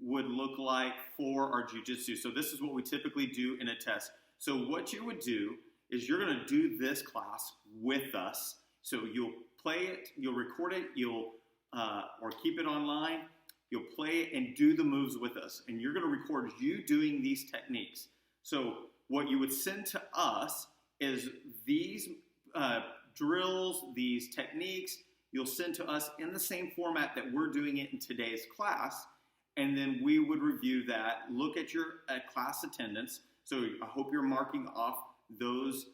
would look like for our jiu-jitsu. So this is what we typically do in a test. So what you would do is you're going to do this class with us. So you'll play it, you'll record it, you'll or keep it online. You'll play it and do the moves with us. And you're going to record you doing these techniques. So what you would send to us is these drills, these techniques, you'll send to us in the same format that we're doing it in today's class. And then we would review that, look at your class attendance. So I hope you're marking off those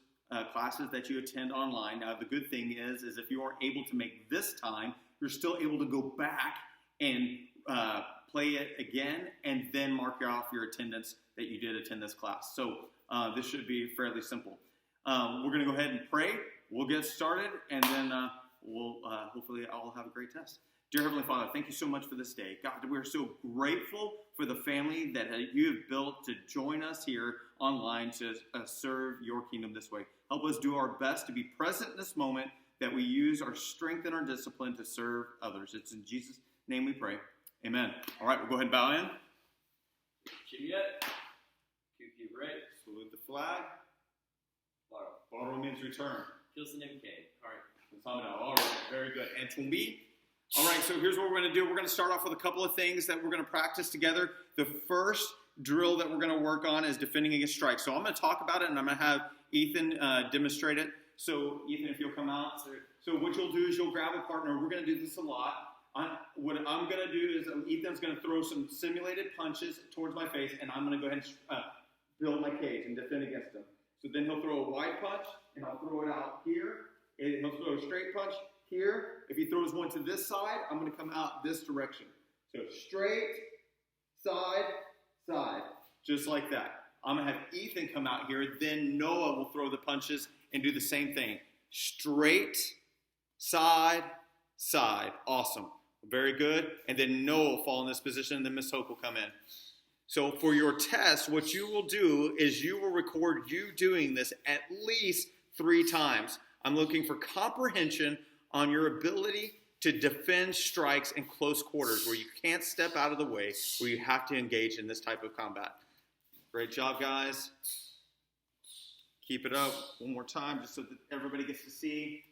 classes that you attend online. Now, the good thing is if you are able to make this time, you're still able to go back and play it again and then mark off your attendance that you did attend this class. So this should be fairly simple. We're going to go ahead and pray. We'll get started, and then we'll hopefully all have a great test. Dear Heavenly Father, thank you so much for this day. God, we're so grateful for the family that you have built to join us here online to serve your kingdom this way. Help us do our best to be present in this moment, that we use our strength and our discipline to serve others. It's in Jesus' name we pray. Amen. All right, we'll go ahead and bow in. Juliet. QQ right. Salute the flag. Borrow means return. Kilson MK. All right. All right, very good. And Tumbi. All right, so here's what we're going to do. We're going to start off with a couple of things that we're going to practice together. The first drill that we're going to work on is defending against strikes. So I'm going to talk about it, and I'm going to have Ethan demonstrate it. So Ethan, if you'll come out. So what you'll do is you'll grab a partner. We're going to do this a lot. What I'm going to do is Ethan's going to throw some simulated punches towards my face, and I'm going to go ahead and build my cage and defend against him. So then he'll throw a wide punch, and I'll throw it out here. And he'll throw a straight punch here. If he throws one to this side, I'm going to come out this direction. So straight, side, side, just like that. I'm going to have Ethan come out here. Then Noah will throw the punches and do the same thing. Straight, side, side. Awesome. Very good. And then Noah will fall in this position, and then Miss Hope will come in. So for your test, what you will do is you will record you doing this at least 3 times. I'm looking for comprehension on your ability to defend strikes in close quarters, where you can't step out of the way, where you have to engage in this type of combat. Great job, guys. Keep it up one more time, just so that everybody gets to see.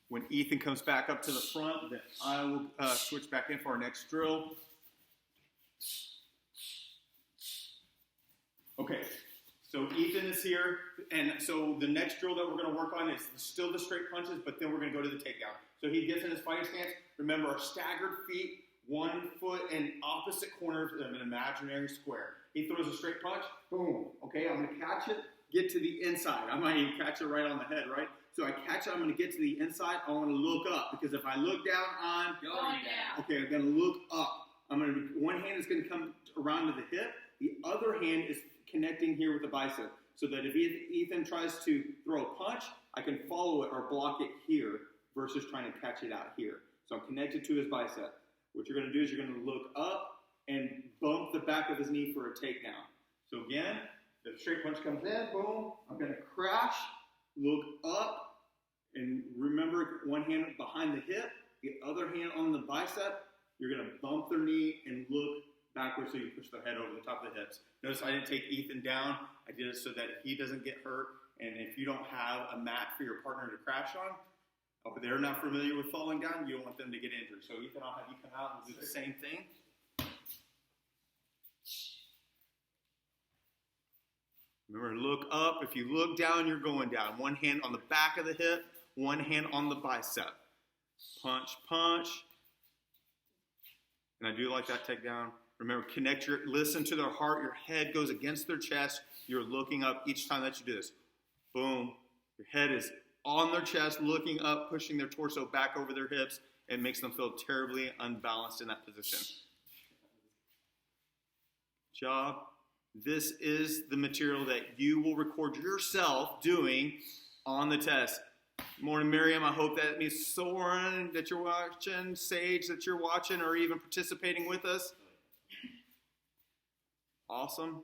When Ethan comes back up to the front, then I will switch back in for our next drill. Okay, so Ethan is here, and so the next drill that we're going to work on is still the straight punches, but then we're going to go to the takedown. So he gets in his fighting stance. Remember, our staggered feet, 1 foot in opposite corners of an imaginary square. He throws a straight punch, boom. Okay, I'm going to catch it, get to the inside. I might even catch it right on the head, right? So I catch it, I'm going to get to the inside. I want to look up, because if I look down, I'm going down. Okay, I'm going to look up. One hand is going to come around to the hip. The other hand is connecting here with the bicep, so that if Ethan tries to throw a punch, I can follow it or block it here versus trying to catch it out here. So I'm connected to his bicep. What you're going to do is you're going to look up and bump the back of his knee for a takedown. So again, the straight punch comes in, boom. I'm going to crash, look up, and remember, one hand behind the hip, the other hand on the bicep. You're going to bump their knee and look backwards so you push their head over the top of the hips. Notice I didn't take Ethan down. I did it so that he doesn't get hurt. And if you don't have a mat for your partner to crash on, or they're not familiar with falling down, you don't want them to get injured. So Ethan, I'll have you come out and do the same thing. Remember, look up. If you look down, you're going down. One hand on the back of the hip, one hand on the bicep. Punch, punch. And I do like that takedown. Remember, listen to their heart. Your head goes against their chest. You're looking up each time that you do this. Boom. Your head is on their chest, looking up, pushing their torso back over their hips. It makes them feel terribly unbalanced in that position. Good job. This is the material that you will record yourself doing on the test. Morning, Miriam. I hope that means Soren that you're watching, Sage that you're watching, or even participating with us. Awesome.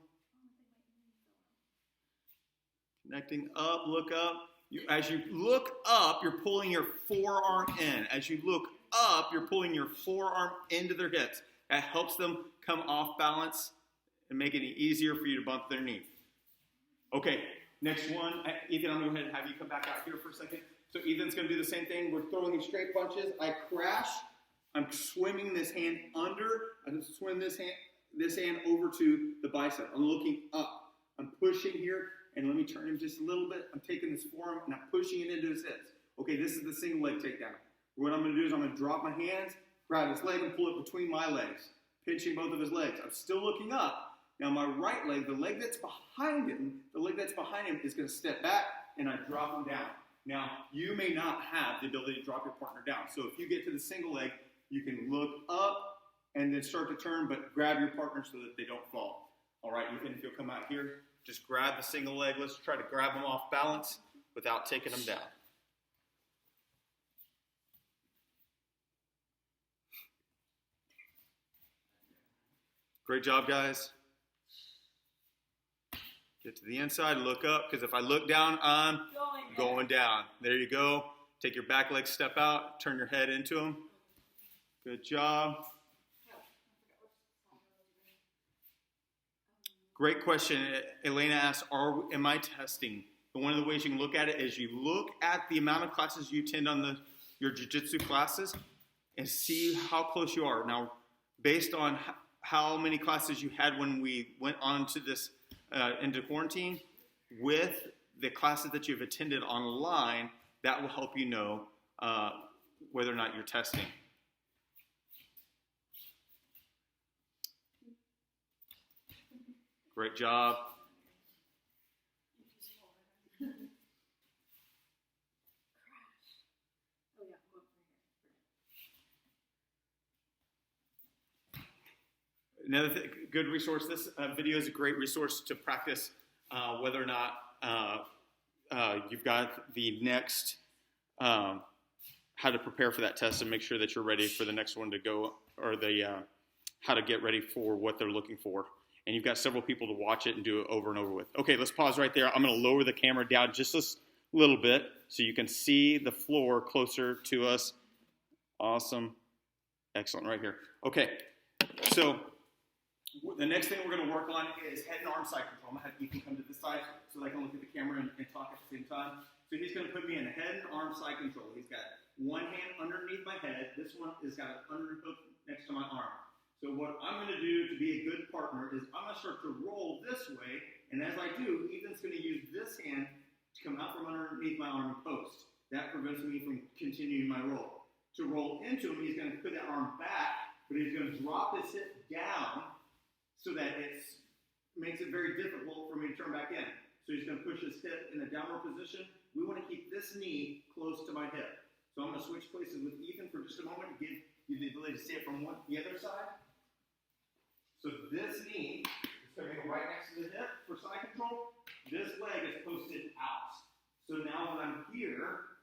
Connecting up, look up. As you look up, you're pulling your forearm in. As you look up, you're pulling your forearm into their hips. That helps them come off balance and make it easier for you to bump their knee. Okay, next one. Ethan, I'm going to go ahead and have you come back out here for a second. So Ethan's going to do the same thing. We're throwing these straight punches. I crash. I'm swimming this hand under. I'm swim this hand over to the bicep. I'm looking up. I'm pushing here, and let me turn him just a little bit. I'm taking this forearm, and I'm pushing it into his hips. Okay, this is the single leg takedown. What I'm going to do is I'm going to drop my hands, grab his leg, and pull it between my legs, pinching both of his legs. I'm still looking up. Now my right leg, the leg that's behind him is going to step back, and I drop him down. Now, you may not have the ability to drop your partner down. So if you get to the single leg, you can look up and then start to turn, but grab your partner so that they don't fall. All right, Ethan, if you'll come out here, just grab the single leg. Let's try to grab them off balance without taking them down. Great job, guys. Get to the inside, look up, because if I look down, I'm going down. There you go. Take your back leg, step out, turn your head into them. Good job. Great question. Elena asked, am I testing? And one of the ways you can look at it is you look at the amount of classes you attend on your jiu-jitsu classes and see how close you are. Now, based on how many classes you had when we went on to this into quarantine, with the classes that you've attended online, that will help you know whether or not you're testing. Great job. Another good resource, this video is a great resource to practice whether or not you've got the next, how to prepare for that test and make sure that you're ready for the next one to go, or how to get ready for what they're looking for. And you've got several people to watch it and do it over and over with. Okay, let's pause right there. I'm going to lower the camera down just a little bit so you can see the floor closer to us. Awesome. Excellent, right here. Okay, so the next thing we're going to work on is head and arm side control. I'm going to have Ethan come to this side so that I can look at the camera and talk at the same time. So he's going to put me in head and arm side control. He's got one hand underneath my head. This one has got an underhook next to my arm. So what I'm going to do to be a good partner is I'm going to start to roll this way, and as I do, Ethan's going to use this hand to come out from underneath my arm and post. That prevents me from continuing my roll. To roll into him, he's going to put that arm back, but he's going to drop his hip down so that it makes it very difficult for me to turn back in. So he's going to push his hip in a downward position. We want to keep this knee close to my hip. So I'm going to switch places with Ethan for just a moment to give you the ability to see it from the other side. So this knee is going to go right next to the hip for side control. This leg is posted out. So now when I'm here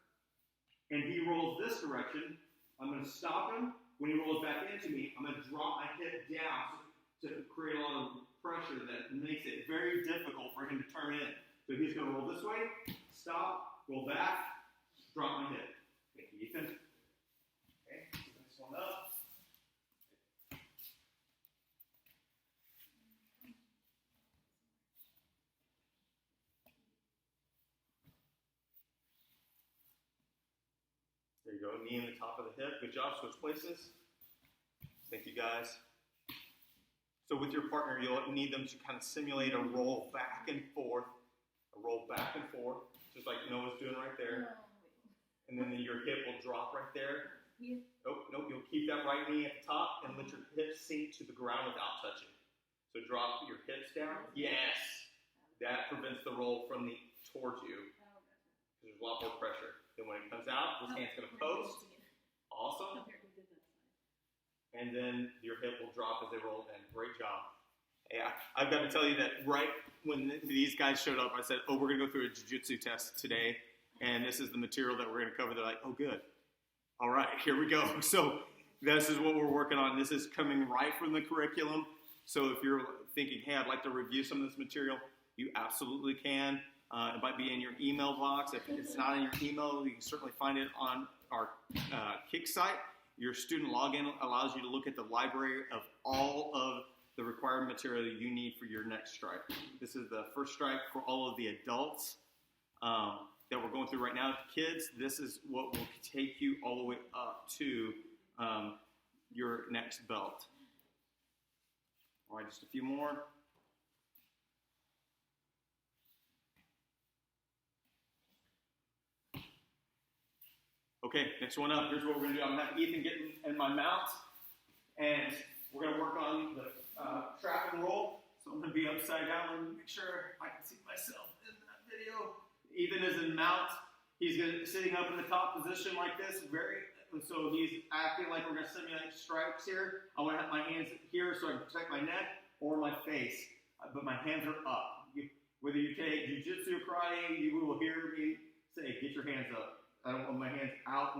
and he rolls this direction, I'm going to stop him. When he rolls back into me, I'm going to drop my hip down to create a lot of pressure that makes it very difficult for him to turn in. So he's going to roll this way, stop, roll back, drop my hip. Thank you, Ethan. Okay, next one up. There you go, knee in the top of the hip. Good job, switch places. Thank you, guys. So with your partner, you'll need them to kind of simulate a roll back and forth, just like Noah's doing right there. And then your hip will drop right there. Nope, you'll keep that right knee at the top and let your hips sink to the ground without touching. So drop your hips down. Yes! That prevents the roll from towards you. There's a lot more pressure. Then when it comes out, this hand's going to post. Awesome. And then your hip will drop as they roll in. Great job. Yeah, I've got to tell you that right when these guys showed up, I said, oh, we're going to go through a jiu-jitsu test today, and this is the material that we're going to cover. They're like, oh, good. All right, here we go. So this is what we're working on. This is coming right from the curriculum. So if you're thinking, hey, I'd like to review some of this material, you absolutely can. It might be in your email box. If it's not in your email, you can certainly find it on our Kick site. Your student login allows you to look at the library of all of the required material that you need for your next strike. This is the first strike for all of the adults that we're going through right now. Kids, this is what will take you all the way up to your next belt. All right, just a few more. Okay, next one up. Here's what we're going to do. I'm going to have Ethan get in my mount, and we're going to work on the trap and roll. So I'm going to be upside down and make sure I can see myself in that video. Ethan is in mount. He's sitting up in the top position like this, so he's acting like we're going to simulate strikes here. I want to have my hands here so I can protect my neck or my face, but my hands are up. Whether you take Jiu-Jitsu or karate, you will hear me say, get your hands up. I don't want my hands out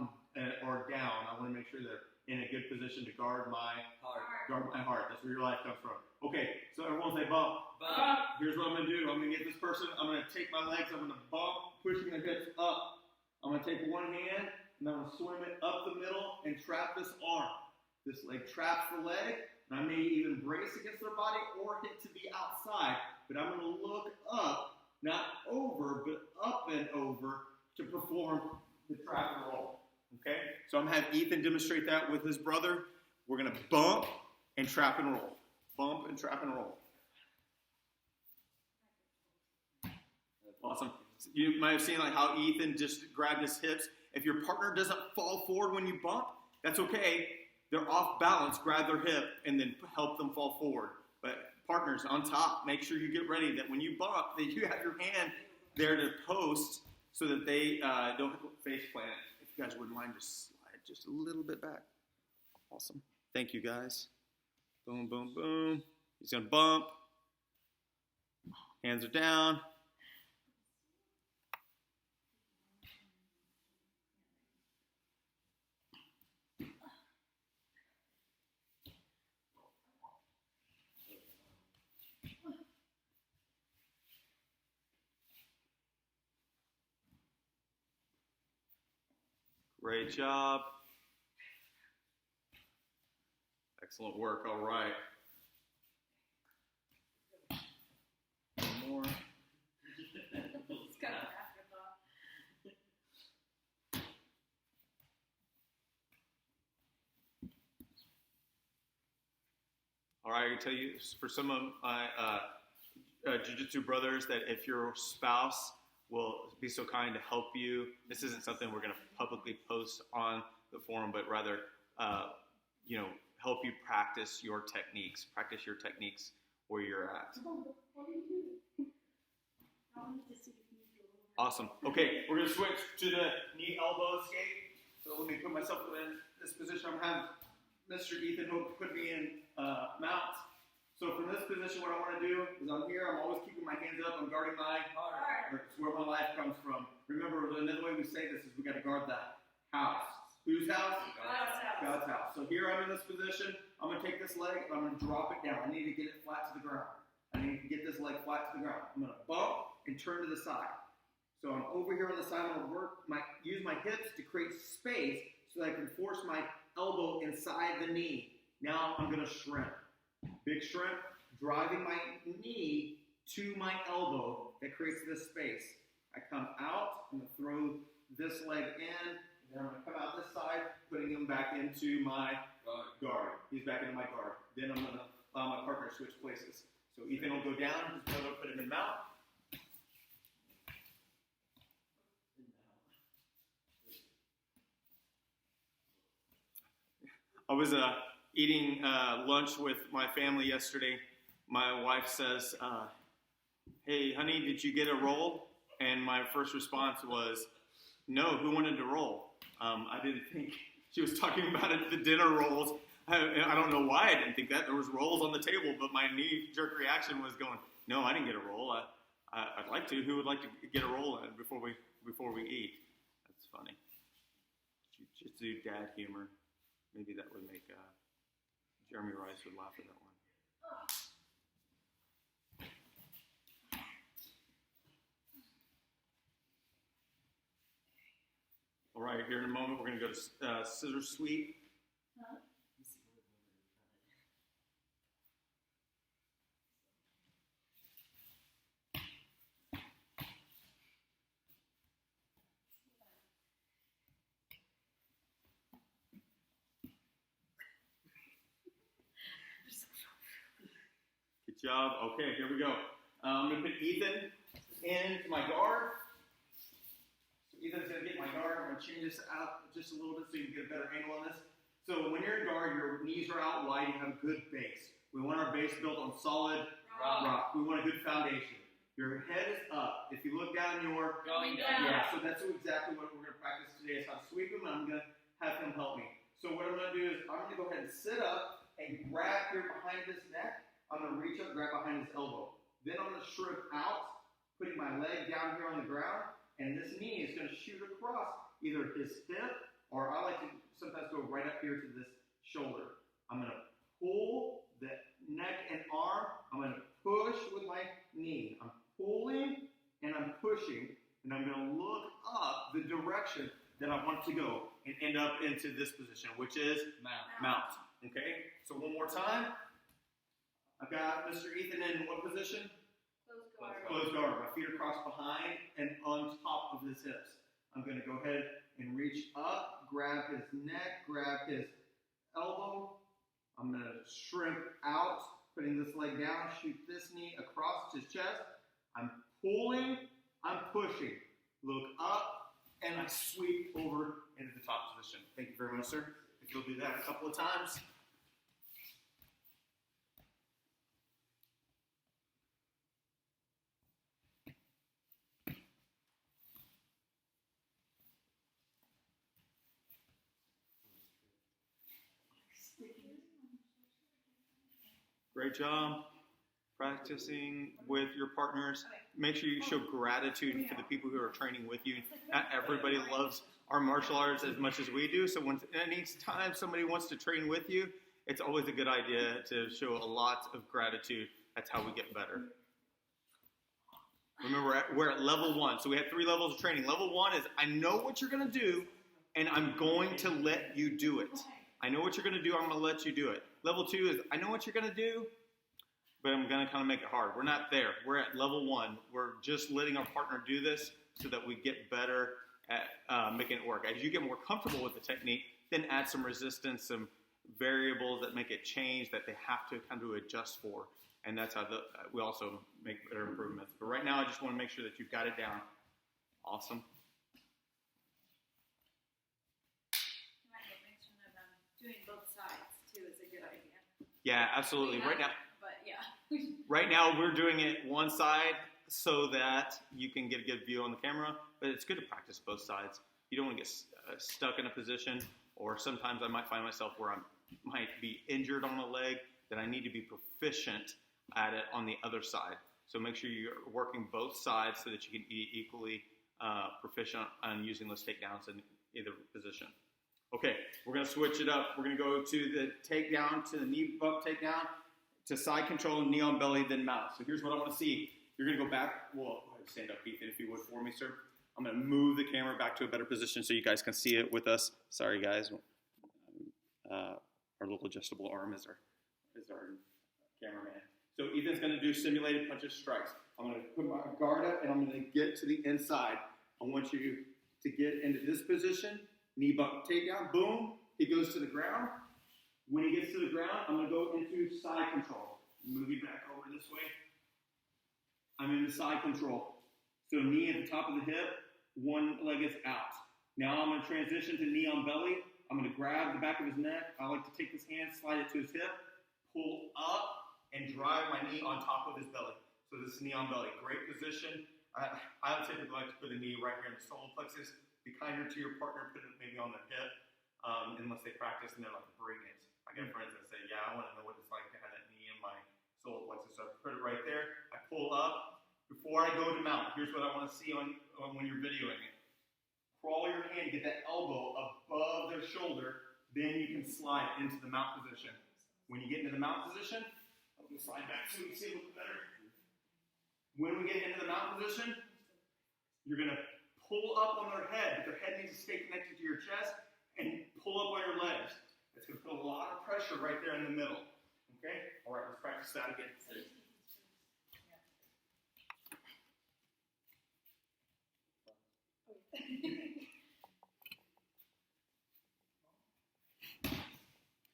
or down. I want to make sure they're in a good position to guard my heart. That's where your life comes from. Okay, so everyone say bump. Bump. Here's what I'm going to do. I'm going to get this person. I'm going to take my legs. I'm going to bump, pushing the hips up. I'm going to take one hand, and I'm going to swim it up the middle and trap this arm. This leg traps the leg, and I may even brace against their body or hit to the outside. But I'm going to look up, not over, but up and over to perform the trap and roll. Okay? So I'm going to have Ethan demonstrate that with his brother. We're going to bump and trap and roll. Bump and trap and roll. Awesome. You might have seen like how Ethan just grabbed his hips. If your partner doesn't fall forward when you bump, that's okay. They're off balance. Grab their hip and then help them fall forward. But partners on top, make sure you get ready that when you bump, that you have your hand there to post so that they don't face plant. If you guys wouldn't mind, just slide just a little bit back. Awesome. Thank you, guys. Boom, boom, boom. He's going to bump. Hands are down. Great job. Excellent work. All right. One more. It's kind of afterthought. All right, I can tell you, for some of my Jiu-Jitsu brothers, that if your spouse will be so kind to help you, this isn't something we're going to publicly post on the forum, but rather, help you practice your techniques. Practice your techniques where you're at. What do you do? I wanted to see if you do a little. Awesome. Okay, we're going to switch to the knee elbow escape. So let me put myself in this position. I'm having Mr. Ethan Hope put me in mount. So from this position, what I want to do is I'm here. I'm always keeping my hands up. I'm guarding my heart. It's where my life comes from. Remember, another way we say this is we got to guard the house. Whose house? God's house. God's house. So here I'm in this position. I'm going to take this leg and I'm going to drop it down. I need to get it flat to the ground. I need to get this leg flat to the ground. I'm going to bump and turn to the side. So I'm over here on the side. I'm going to use my hips to create space so that I can force my elbow inside the knee. Now I'm going to shrimp. Big shrimp, driving my knee to my elbow that creates this space. I come out, I'm going to throw this leg in, and then I'm going to come out this side, putting him back into my guard. He's back into my guard. Then I'm going to allow my partner to switch places. So Ethan will go down, his brother will put him in mount. I was eating lunch with my family yesterday. My wife says, hey, honey, did you get a roll? And my first response was, no, who wanted to roll? I didn't think she was talking about it, the dinner rolls. I don't know why I didn't think that. There was rolls on the table, but my knee-jerk reaction was going, no, I didn't get a roll. I'd like to. Who would like to get a roll in before we eat? That's funny. Jiu-Jitsu dad humor. Maybe that would make Jeremy Rice would laugh at that one. All right, here in a moment, we're going to go to scissor sweep. Huh? Good job. Okay, here we go. I'm going to put Ethan into my guard. So Ethan's going to get my guard. I'm going to change this out just a little bit so you can get a better angle on this. So when you're in guard, your knees are out wide. You have a good base. We want our base built on solid rock. We want a good foundation. Your head is up. If you look down, you're Going down. yeah. So that's exactly what we're going to practice today is how to sweep him. And I'm going to have him help me. So what I'm going to do is I'm going to go ahead and sit up and grab here behind his neck. I'm going to reach up, grab behind his elbow. Then I'm going to shrimp out, putting my leg down here on the ground, and this knee is going to shoot across either his hip, or I like to sometimes go right up here to this shoulder. I'm going to pull the neck and arm. I'm going to push with my knee. I'm pulling and I'm pushing, and I'm going to look up the direction that I want to go and end up into this position, which is mount. Okay? So one more time. I've got Mr. Ethan in what position? Close guard. Closed guard. My feet are crossed behind and on top of his hips. I'm going to go ahead and reach up, grab his neck, grab his elbow. I'm going to shrimp out, putting this leg down, shoot this knee across his chest. I'm pulling, I'm pushing. Look up, and I sweep over into the top position. Thank you very much, sir. If you'll do that a couple of times. Great job practicing with your partners. Make sure you show gratitude for the people who are training with you. Not everybody loves our martial arts as much as we do, so when any time somebody wants to train with you, it's always a good idea to show a lot of gratitude. That's how we get better. Remember, we're at level 1, so we have 3 levels of training. Level 1 is I know what you're going to do, and I'm going to let you do it. I know what you're going to do, I'm going to let you do it. Level 2 is I know what you're going to do, but I'm going to kind of make it hard. We're not there. We're at level 1. We're just letting our partner do this so that we get better at making it work. As you get more comfortable with the technique, then add some resistance, some variables that make it change that they have to kind of adjust for. And that's how we also make better improvements. But right now, I just want to make sure that you've got it down. Awesome. You might get mention of doing both sides too is a good idea. Yeah, absolutely. Right now. But yeah. Right now, we're doing it one side so that you can get a good view on the camera, but it's good to practice both sides. You don't want to get stuck in a position, or sometimes I might find myself where I might be injured on a leg that I need to be proficient at it on the other side. So make sure you're working both sides so that you can be equally proficient on using those takedowns in either position. Okay, we're going to switch it up. We're going to go to the takedown, to the knee bump takedown, to side control, knee on belly, then mount. So here's what I want to see. You're going to go back. Well, go ahead and stand up, Ethan, if you would for me, sir. I'm going to move the camera back to a better position so you guys can see it with us. Sorry, guys. Our little adjustable arm is our cameraman. So Ethan's going to do simulated punches, strikes. I'm going to put my guard up, and I'm going to get to the inside. I want you to get into this position. Knee bump takedown. Boom. He goes to the ground. When he gets to the ground, I'm going to go into side control. Move you back over this way. I'm in the side control. So knee at the top of the hip, one leg is out. Now I'm going to transition to knee on belly. I'm going to grab the back of his neck. I like to take this hand, slide it to his hip, pull up, and drive my knee on top of his belly. So this is knee on belly. Great position. I typically like to put the knee right here in the solar plexus. Be kinder to your partner, put it maybe on the hip, unless they practice and they're like, bring it. I get friends that say, yeah, I want to know what it's like to have that knee in my solar plexus. So I put it right there. I pull up. Before I go to mount, here's what I want to see on when you're videoing it. Crawl your hand, get that elbow above their shoulder, then you can slide into the mount position. When you get into the mount position, I'm going to slide back so we can see a little better. When we get into the mount position, you're going to pull up on their head, but their head needs to stay connected to your chest, and pull up on your legs. It's going to put a lot of pressure right there in the middle. Okay? All right, let's practice that again.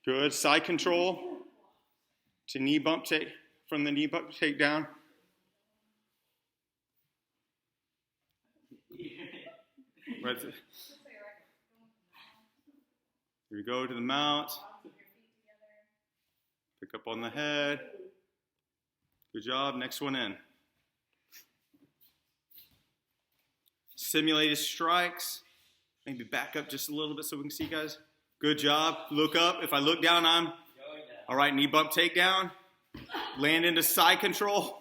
Good. Side control to knee bump take from the knee bump takedown. Right. Here we go to the mount. Pick up on the head. Good job. Next one in. Simulated strikes. Maybe back up just a little bit so we can see, guys. Good job. Look up. If I look down, I'm Going down. all right. Knee bump takedown. Land into side control.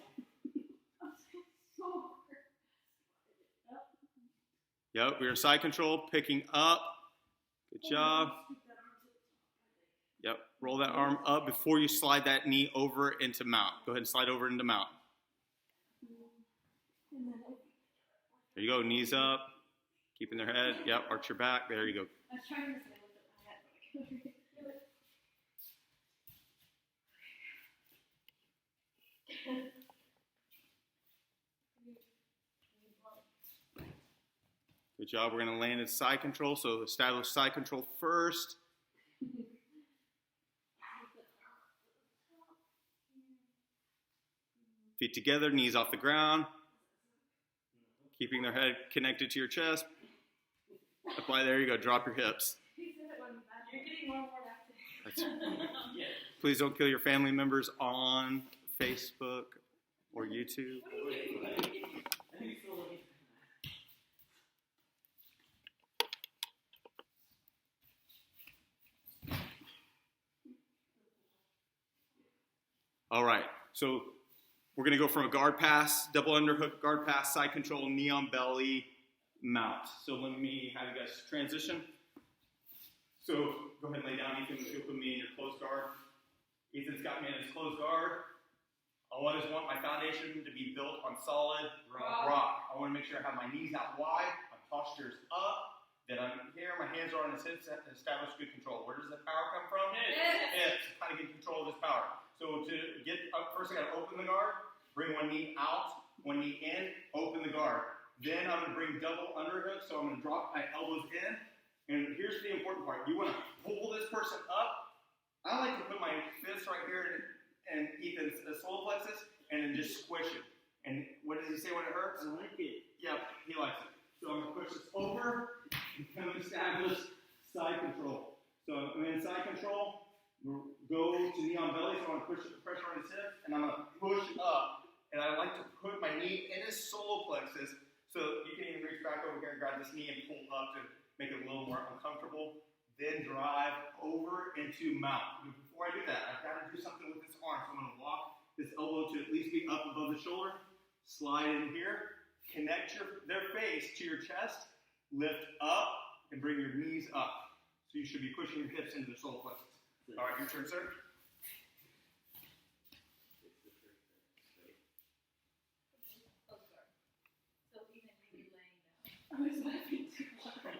Yep, we're in side control, picking up. Good job. Yep, roll that arm up before you slide that knee over into mount. Go ahead and slide over into mount. There you go, knees up, keeping their head. Yep, arch your back. There you go. I was trying to say look at my head, but I couldn't. Good job. We're going to land in side control. So establish side control first. Feet together, knees off the ground. Keeping their head connected to your chest. Apply, there you go. Drop your hips. You're getting more and more active. That's, please don't kill your family members on Facebook or YouTube. All right, so we're going to go from a guard pass, double underhook, guard pass, side control, knee on belly, mount. So let me have you guys transition. So go ahead and lay down, Ethan, if you'll put me in your closed guard. Ethan's got me in his closed guard. I always want my foundation to be built on solid rock. I want to make sure I have my knees out wide, my posture's up, that I'm here, my hands are on his hips, and establish good control. Where does the power come from? Hips. Kind of get control of this power. So to get up, first I got to open the guard, bring one knee out, one knee in, open the guard. Then I'm going to bring double underhook, so I'm going to drop my elbows in. And here's the important part. You want to pull this person up. I like to put my fist right here and Ethan's solar plexus and then just squish it. And what does he say when it hurts? I like it. Yeah, he likes it. So I'm going to push this over and kind of establish side control. So I'm in side control. Go to knee on belly, so I'm going to push the pressure on his hip, and I'm going to push up. And I like to put my knee in his solar plexus, so you can even reach back over here and grab this knee and pull up to make it a little more uncomfortable. Then drive over into mount. But before I do that, I've got to do something with this arm. So I'm going to walk this elbow to at least be up above the shoulder. Slide in here. Connect their face to your chest. Lift up and bring your knees up. So you should be pushing your hips into the solar plexus. All right, your turn, sir. So even maybe laying down. I was laughing too hard.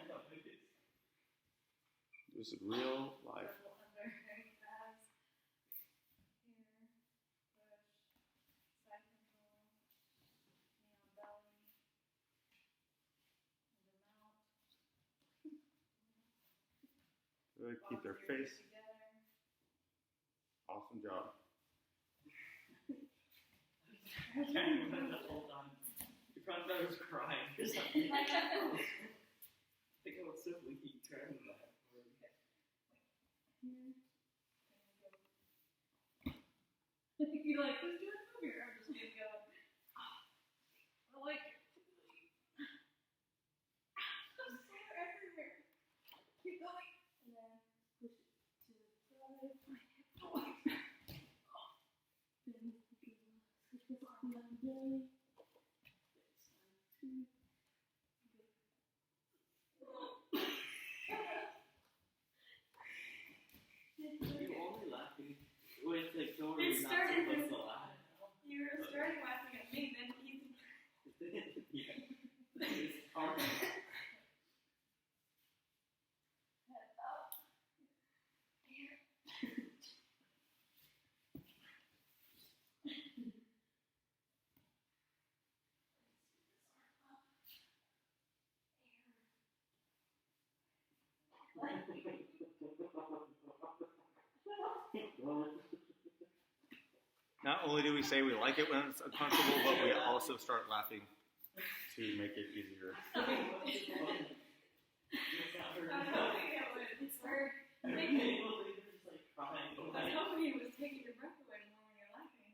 This is real life. Double under, very fast. Here, push, side control, knee on belly, under mount. Good. Keep their face. Together. Awesome job. I can't remember the whole time. You probably thought I was crying or something. I think I was so weak turning that. You're like, who's doing it here? I'm just gonna go. I like it. I'm sore everywhere. Keep going. And then push it to the side. My hip joint. Then you can switch this arm down belly. You only laughing with like Dory. It started not with- supposed to laugh. You were starting laughing at me, then he. Yeah. It's hard. Not only do we say we like it when it's uncomfortable, but we also start laughing to make it easier. It's hard. I was hoping he was taking your breath away more when you're laughing.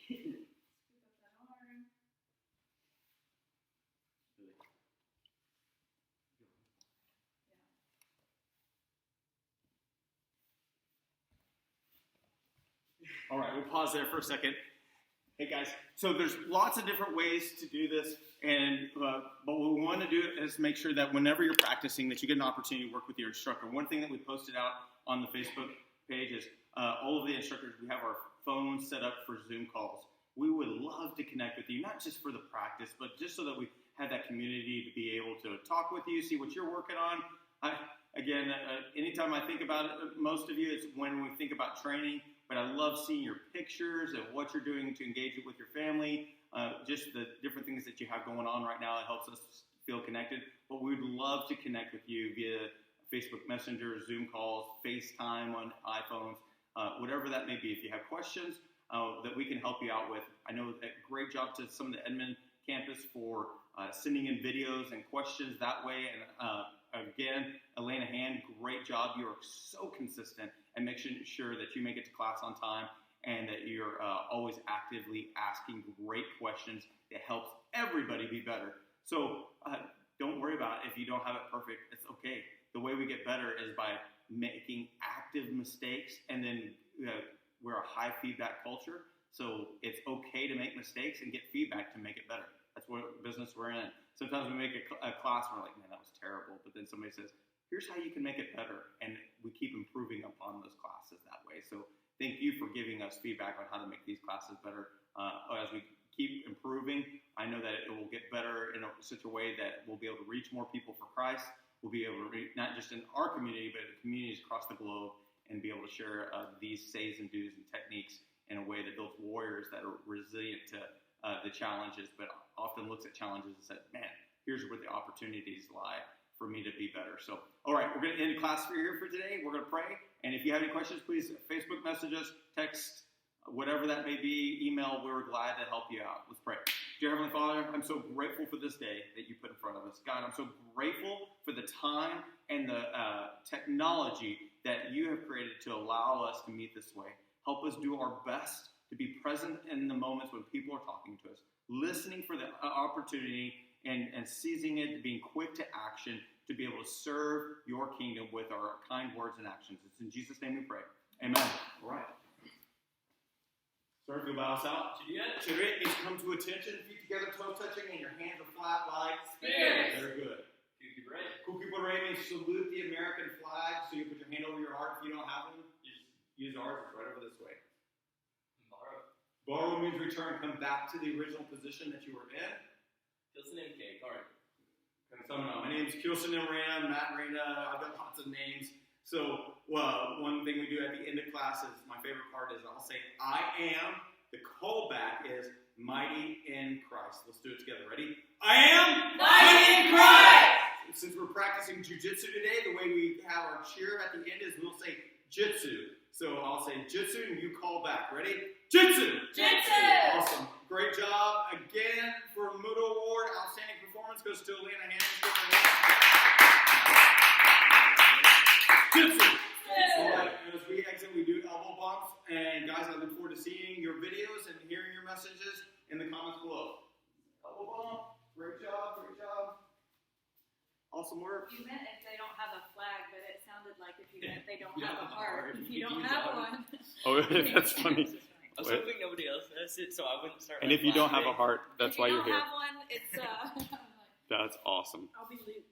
Scoop up that arm. All right, we'll pause there for a second. Hey guys, so there's lots of different ways to do this, and but what we want to do is make sure that whenever you're practicing, that you get an opportunity to work with your instructor. One thing that we posted out on the Facebook page is all of the instructors, we have our phones set up for Zoom calls. We would love to connect with you, not just for the practice, but just so that we have that community to be able to talk with you, see what you're working on. Anytime I think about it, most of you, it's when we think about training. But I love seeing your pictures of what you're doing to engage it with your family, just the different things that you have going on right now. It helps us feel connected. But we would love to connect with you via Facebook Messenger, Zoom calls, FaceTime on iPhones, whatever that may be. If you have questions that we can help you out with, I know a great job to some of the Edmond campus for sending in videos and questions that way. And again, Elena Hand, great job. You are so consistent and making sure that you make it to class on time and that you're always actively asking great questions that helps everybody be better. So don't worry about it if you don't have it perfect. It's okay. The way we get better is by making active mistakes, and then we're a high feedback culture. So it's okay to make mistakes and get feedback to make it better. That's what business we're in. Sometimes we make a class and we're like, man, that was terrible. But then somebody says, here's how you can make it better. And we keep improving upon those classes that way. So thank you for giving us feedback on how to make these classes better. As we keep improving, I know that it will get better in such a way that we'll be able to reach more people for Christ. We'll be able to reach, not just in our community, but the communities across the globe, and be able to share these says and do's and techniques in a way that builds warriors that are resilient to the challenges, but often looks at challenges and said, man, here's where the opportunities lie for me to be better. So, all right, we're going to end class for here for today. We're going to pray. And if you have any questions, please Facebook message us, text, whatever that may be, email. We're glad to help you out. Let's pray. Dear Heavenly Father, I'm so grateful for this day that you put in front of us. God, I'm so grateful for the time and the technology that you have created to allow us to meet this way. Help us do our best to be present in the moments when people are talking to us, listening for the opportunity and seizing it, being quick to action, to be able to serve your kingdom with our kind words and actions. It's in Jesus' name we pray. Amen. All right. Sir, if you'll bow us out. Should it needs to come to attention, feet together, toes touching, and your hands are flat like Spears. Very good. Kuki Bore means salute the American flag, so you put your hand over your heart. If you don't have one, you just use ours. It's right over this way. Borrow means return, come back to the original position that you were in. Kilson and Cake, all right. My name's Kilson and Rana, Matt and Rana. I've got lots of names. So one thing we do at the end of class is, my favorite part is I'll say, I am. The callback is mighty in Christ. Let's do it together. Ready? I am Mighty in Christ! Since we're practicing Jiu-Jitsu today, the way we have our cheer at the end is we'll say Jitsu. So I'll say Jitsu and you call back. Ready? Jitsu! Jitsu! Awesome. Great job. Again, for Mudo Award, outstanding performance goes to Elena Hands. Jitsu! All right, as we exit, we do elbow bumps. And guys, I look forward to seeing your videos and hearing your messages in the comments below. Elbow bump. Great job. Great job. Awesome work. You meant if they don't have a flag, but it sounded like if you meant they don't have a heart. If you don't have one. Oh, that's funny. I was hoping nobody else has it, so I wouldn't start. And if you don't have a heart, that's why you're here. If you don't have one, it's That's awesome. I'll be Luke.